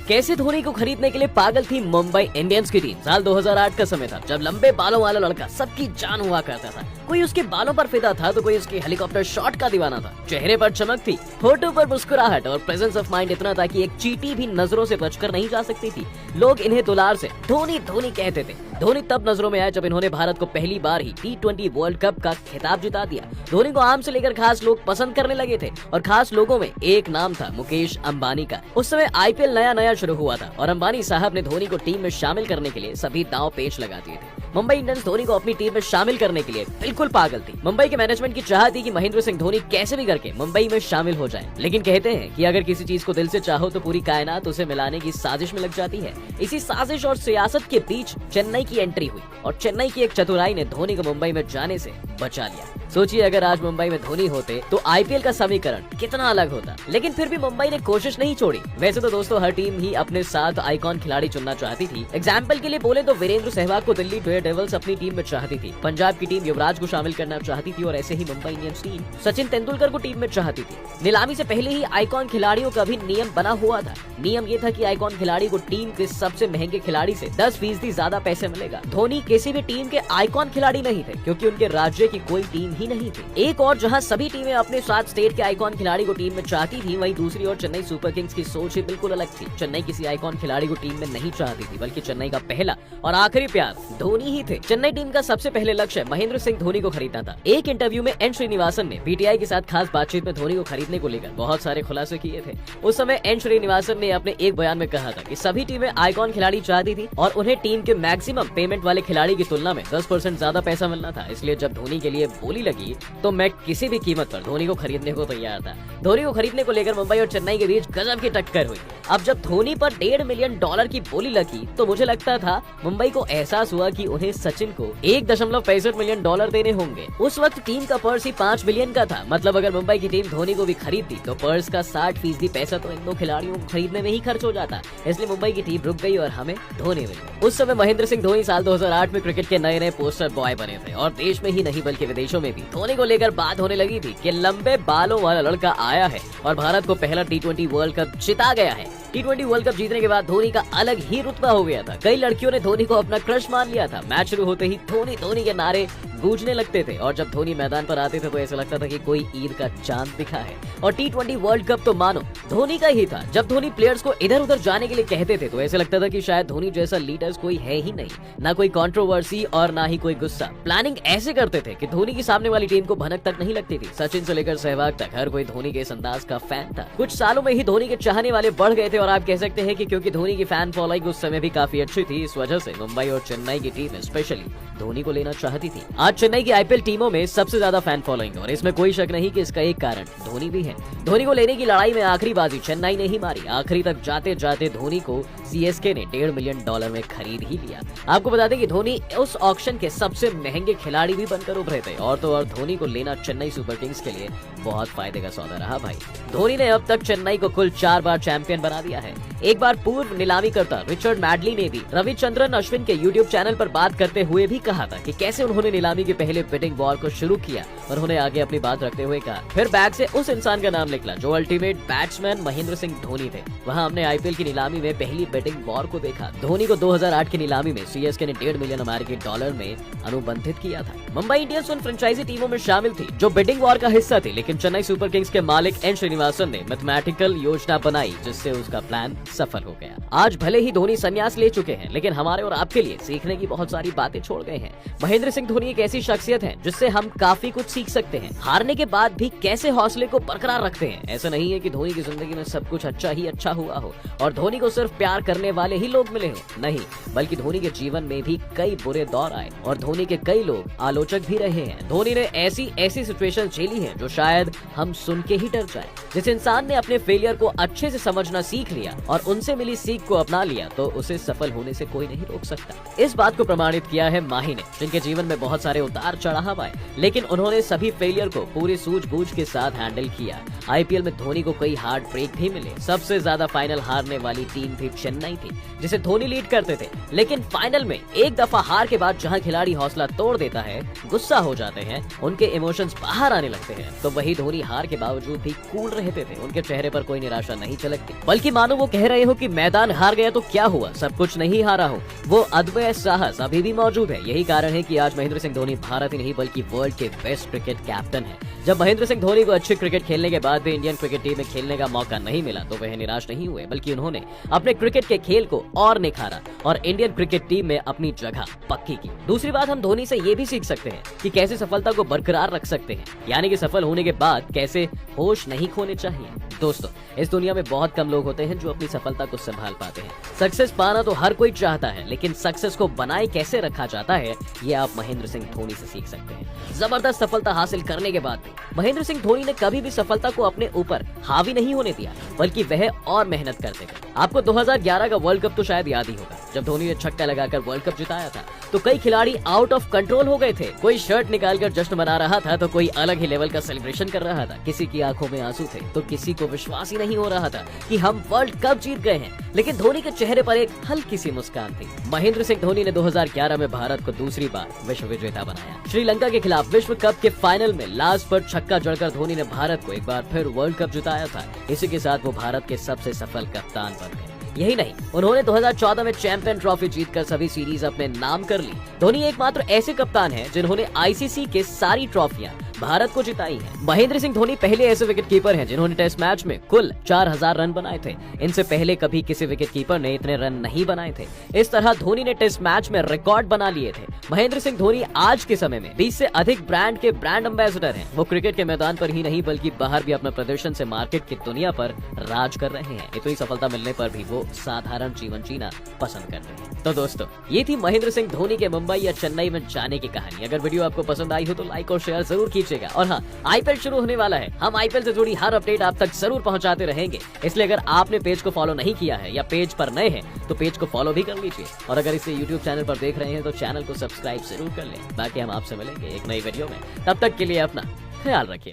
कैसे धोनी को खरीदने के लिए पागल थी मुंबई इंडियंस की टीम। साल 2008 का समय था जब लंबे बालों वाला लड़का सबकी जान हुआ करता था। कोई उसके बालों पर फिदा था तो कोई उसके हेलीकॉप्टर शॉट का दीवाना था। चेहरे पर चमक थी, होठों पर मुस्कुराहट और प्रेजेंस ऑफ माइंड इतना था कि एक चींटी भी नजरों से बचकर नहीं जा सकती थी। लोग इन्हें दुलार से धोनी धोनी कहते थे। धोनी तब नजरों में आया जब इन्होंने भारत को पहली बार ही T20 वर्ल्ड कप का खिताब जिता दिया। धोनी को आम से लेकर खास लोग पसंद करने लगे थे और खास लोगों में एक नाम था मुकेश अंबानी का। उस समय IPL नया शुरू हुआ था और अंबानी साहब ने धोनी को टीम में शामिल करने के लिए सभी दांव पेच लगा दिए थे। मुंबई इंडियंस धोनी को अपनी टीम में शामिल करने के लिए बिल्कुल पागल थी। मुंबई के मैनेजमेंट की चाह थी कि महेंद्र सिंह धोनी कैसे भी करके मुंबई में शामिल हो जाए। लेकिन कहते हैं कि अगर किसी चीज को दिल से चाहो तो पूरी कायनात उसे मिलाने की साजिश में लग जाती है। इसी साजिश और सियासत के बीच चेन्नई की एंट्री हुई और चेन्नई की एक चतुराई ने धोनी को मुंबई में जाने से बचा लिया। सोचिए अगर आज मुंबई में धोनी होते तो IPL का समीकरण कितना अलग होता। लेकिन फिर भी मुंबई ने कोशिश नहीं छोड़ी। वैसे तो दोस्तों हर टीम ही अपने साथ आइकॉन खिलाड़ी चुनना चाहती थी। एग्जाम्पल के लिए बोले तो वीरेंद्र सहवाग को दिल्ली डेयरडेविल्स अपनी टीम में चाहती थी। पंजाब की टीम युवराज को शामिल करना चाहती थी और ऐसे ही मुंबई इंडियंस टीम सचिन तेंदुलकर को टीम में चाहती थी। नीलामी से पहले ही आइकॉन खिलाड़ियों का भी नियम बना हुआ था। नियम ये था कि आइकॉन खिलाड़ी को टीम के सबसे महंगे खिलाड़ी से 10% ज्यादा पैसे मिलेगा। धोनी किसी भी टीम के आइकॉन खिलाड़ी नहीं थे क्योंकि उनके राज्य की कोई टीम ही नहीं थी। एक और जहां सभी टीमें अपने साथ स्टेट के आइकॉन खिलाड़ी को टीम में चाहती थी, वहीं दूसरी ओर चेन्नई सुपर किंग्स की सोच ही बिल्कुल अलग थी। चेन्नई किसी आइकॉन खिलाड़ी को टीम में नहीं चाहती थी बल्कि चेन्नई का पहला और आखिरी प्यार धोनी ही थे। चेन्नई टीम का सबसे पहले लक्ष्य महेंद्र सिंह धोनी को खरीदना था। एक इंटरव्यू में एन श्रीनिवासन ने PTI के साथ खास बातचीत में धोनी को खरीदने को लेकर बहुत सारे खुलासे किए थे। उस समय एन श्रीनिवासन ने अपने एक बयान में कहा था कि सभी टीमें आइकॉन खिलाड़ी चाहती थी और उन्हें टीम के मैक्सिमम पेमेंट वाले खिलाड़ी की तुलना में 10% ज्यादा पैसा मिलना था। इसलिए जब धोनी के लिए बोली लगी तो मैं किसी भी कीमत पर धोनी को खरीदने को तैयार था। धोनी को खरीदने को लेकर मुंबई और चेन्नई के बीच गजब की टक्कर हुई। अब जब धोनी पर $1.5 मिलियन की बोली लगी तो मुझे लगता था मुंबई को एहसास हुआ कि उन्हें सचिन को $1.65 मिलियन देने होंगे। उस वक्त टीम का पर्स ही 5 बिलियन का था। मतलब अगर मुंबई की टीम धोनी को भी खरीदती तो पर्स का 60% पैसा तो इन दो खिलाड़ियों को खरीदने में ही खर्च हो जाता। इसलिए मुंबई की टीम रुक गई और हमें धोनी मिल। उस समय महेंद्र सिंह धोनी साल 2008 में क्रिकेट के नए पोस्टर बॉय बने थे और देश में ही नहीं बल्कि विदेशों में भी धोनी को लेकर बात होने लगी थी कि लंबे बालों वाला लड़का आया है और भारत को पहला T20 वर्ल्ड कप जिता गया है। T20 वर्ल्ड कप जीतने के बाद धोनी का अलग ही रुतबा हो गया था। कई लड़कियों ने धोनी को अपना क्रश मान लिया था। मैच शुरू होते ही धोनी धोनी के नारे गूंजने लगते थे और जब धोनी मैदान पर आते थे तो ऐसा लगता था कि कोई ईद का चांद दिखा है। और T20 वर्ल्ड कप तो मानो धोनी का ही था। जब धोनी प्लेयर्स को इधर उधर जाने के लिए कहते थे तो ऐसा लगता था कि शायद धोनी जैसा लीडर्स कोई है ही नहीं। ना कोई कंट्रोवर्सी और ना ही कोई गुस्सा। प्लानिंग ऐसे करते थे कि धोनी की सामने वाली टीम को भनक तक नहीं लगती थी। सचिन से लेकर सहवाग तक हर कोई धोनी के इस अंदाज का फैन था। कुछ सालों में ही धोनी के चाहने वाले बढ़ गए थे और आप कह सकते हैं कि क्योंकि धोनी की फैन फॉलोइंग उस समय भी काफी अच्छी थी, इस वजह से मुंबई और चेन्नई की टीम स्पेशली धोनी को लेना चाहती थी। आज चेन्नई की IPL टीमों में सबसे ज्यादा फैन फॉलोइंग और इसमें कोई शक नहीं कि इसका एक कारण धोनी भी है। धोनी को लेने की लड़ाई में आखिरी बाजी चेन्नई ने ही मारी। आखिरी तक जाते जाते धोनी को CSK ने $1.5 मिलियन में खरीद ही लिया। आपको बता दें कि धोनी उस ऑक्शन के सबसे महंगे खिलाड़ी भी बनकर उभरे थे और तो और धोनी को लेना चेन्नई सुपर किंग्स के लिए बहुत फायदे का सौदा रहा भाई। धोनी ने अब तक चेन्नई को कुल 4 बार चैंपियन बना दिया है। एक बार पूर्व नीलामी करता रिचर्ड मैडली ने भी रविचंद्रन अश्विन के YouTube चैनल पर बात करते हुए भी कहा था कि कैसे उन्होंने नीलामी के पहले बिडिंग वॉर को शुरू किया और उन्होंने आगे अपनी बात रखते हुए कहा, फिर बैग से उस इंसान का नाम निकला जो अल्टीमेट बैट्समैन महेंद्र सिंह धोनी थे। वहां हमने IPL की नीलामी में पहली बिडिंग वॉर को देखा। धोनी को 2008 की नीलामी में CSK ने $1.5 मिलियन में अनुबंधित किया था। मुंबई इंडियंस उन फ्रेंचाइजी टीमों में शामिल थी जो बिडिंग वॉर का हिस्सा थी, लेकिन चेन्नई सुपर किंग्स के मालिक एन श्रीनिवासन ने मैथमेटिकल योजना बनाई जिससे उसका प्लान सफल हो गया। आज भले ही धोनी संन्यास ले चुके हैं लेकिन हमारे और आपके लिए सीखने की बहुत सारी बातें छोड़ गए हैं। महेंद्र सिंह धोनी एक ऐसी शख्सियत है जिससे हम काफी कुछ सीख सकते हैं। हारने के बाद भी कैसे हौसले को बरकरार रखते हैं। ऐसा नहीं है कि धोनी की जिंदगी में सब कुछ अच्छा ही अच्छा हुआ हो और धोनी को सिर्फ प्यार करने वाले ही लोग मिले हो, नहीं बल्कि धोनी के जीवन में भी कई बुरे दौर आए और धोनी के कई लोग आलोचक भी रहे हैं। धोनी ने ऐसी सिचुएशन झेली है जो शायद हम सुन के ही डर जाए। जिस इंसान ने अपने फेलियर को अच्छे से समझना सीख लिया और उनसे मिली सीख को अपना लिया तो उसे सफल होने से कोई नहीं रोक सकता। इस बात को प्रमाणित किया है माही ने, जिनके जीवन में बहुत सारे उतार चढ़ाव आए लेकिन उन्होंने सभी फेलियर को पूरी सूझबूझ के साथ हैंडल किया। IPL में धोनी को कई हार्ड ब्रेक भी मिले। सबसे ज्यादा फाइनल हारने वाली टीम थी चेन्नई। नहीं थी जिसे धोनी लीड करते थे, लेकिन फाइनल में एक दफा हार के बाद जहां खिलाड़ी हौसला तोड़ देता है, गुस्सा हो जाते हैं, उनके इमोशंस बाहर आने लगते हैं, तो वही धोनी हार के बावजूद भी कूल रहते थे। उनके चेहरे पर कोई निराशा नहीं झलकती, बल्कि मानो वो कह रहे हो कि मैदान हार गया तो क्या हुआ, सब कुछ नहीं हारा हो। वो अद्भुत साहस अभी भी मौजूद है। यही कारण है कि आज महेंद्र सिंह धोनी भारत ही नहीं बल्कि वर्ल्ड के बेस्ट क्रिकेट कैप्टन है। जब महेंद्र सिंह धोनी को अच्छी क्रिकेट खेलने के बाद भी इंडियन क्रिकेट टीम में खेलने का मौका नहीं मिला तो वह निराश नहीं हुए, बल्कि उन्होंने अपने क्रिकेट के खेल को और निखारा और इंडियन क्रिकेट टीम में अपनी जगह पक्की की। दूसरी बात, हम धोनी से ये भी सीख सकते हैं कि कैसे सफलता को बरकरार रख सकते हैं, यानी कि सफल होने के बाद कैसे होश नहीं खोने चाहिए। दोस्तों, इस दुनिया में बहुत कम लोग होते हैं जो अपनी सफलता को संभाल पाते हैं। सक्सेस पाना तो हर कोई चाहता है, लेकिन सक्सेस को बनाए कैसे रखा जाता है, ये आप महेंद्र सिंह धोनी से सीख सकते हैं। जबरदस्त सफलता हासिल करने के बाद भी महेंद्र सिंह धोनी ने कभी भी सफलता को अपने ऊपर हावी नहीं होने दिया, बल्कि वह और मेहनत करते गए। आपको 2011 का वर्ल्ड कप तो शायद याद ही होगा, जब धोनी ने छक्का लगाकर वर्ल्ड कप जिताया था, तो कई खिलाड़ी आउट ऑफ कंट्रोल हो गए थे। कोई शर्ट निकालकर जश्न मना रहा था, तो कोई अलग ही लेवल का सेलिब्रेशन कर रहा था। किसी की आंखों में आंसू थे, तो किसी को विश्वास ही नहीं हो रहा था कि हम वर्ल्ड कप जीत गए हैं, लेकिन धोनी के चेहरे पर एक हल्की सी मुस्कान थी। महेंद्र सिंह धोनी ने 2011 में भारत को दूसरी बार विश्व विजेता बनाया। श्रीलंका के खिलाफ विश्व कप के फाइनल में लास्ट पर छक्का जड़कर धोनी ने भारत को एक बार फिर वर्ल्ड कप जिताया था। इसी के साथ वो भारत के सबसे सफल कप्तान बन गए। यही नहीं, उन्होंने 2014 में चैंपियन ट्रॉफी जीतकर सभी सीरीज अपने नाम कर ली। धोनी एकमात्र ऐसे कप्तान हैं जिन्होंने आईसीसी के सारी ट्रॉफियां भारत को जिताई हैं। महेंद्र सिंह धोनी पहले ऐसे विकेटकीपर हैं जिन्होंने टेस्ट मैच में कुल 4000 रन बनाए थे। इनसे पहले कभी किसी विकेटकीपर ने इतने रन नहीं बनाए थे। इस तरह धोनी ने टेस्ट मैच में रिकॉर्ड बना लिए थे। महेंद्र सिंह धोनी आज के समय में 20 से अधिक ब्रांड के ब्रांड एम्बेसडर हैं। वो क्रिकेट के मैदान पर ही नहीं बल्कि बाहर भी अपने प्रदर्शन से मार्केट की दुनिया पर राज कर रहे हैं। इतनी सफलता मिलने पर भी वो साधारण जीवन जीना पसंद करते हैं। तो दोस्तों, ये थी महेंद्र सिंह धोनी के मुंबई या चेन्नई में जाने की कहानी। अगर वीडियो आपको पसंद आई हो तो लाइक और शेयर जरूर कीजिएगा। और हाँ, आईपीएल शुरू होने वाला है। हम आईपीएल से जुड़ी हर अपडेट आप तक जरूर पहुंचाते रहेंगे, इसलिए अगर आपने पेज को फॉलो नहीं किया है या पेज पर नए हैं तो पेज को फॉलो भी कर लीजिए। और अगर इसे यूट्यूब चैनल पर देख रहे हैं तो चैनल को सब्सक्राइब जरूर कर लें। बाकी हम आपसे मिलेंगे एक नई वीडियो में। तब तक के लिए अपना ख्याल रखिए।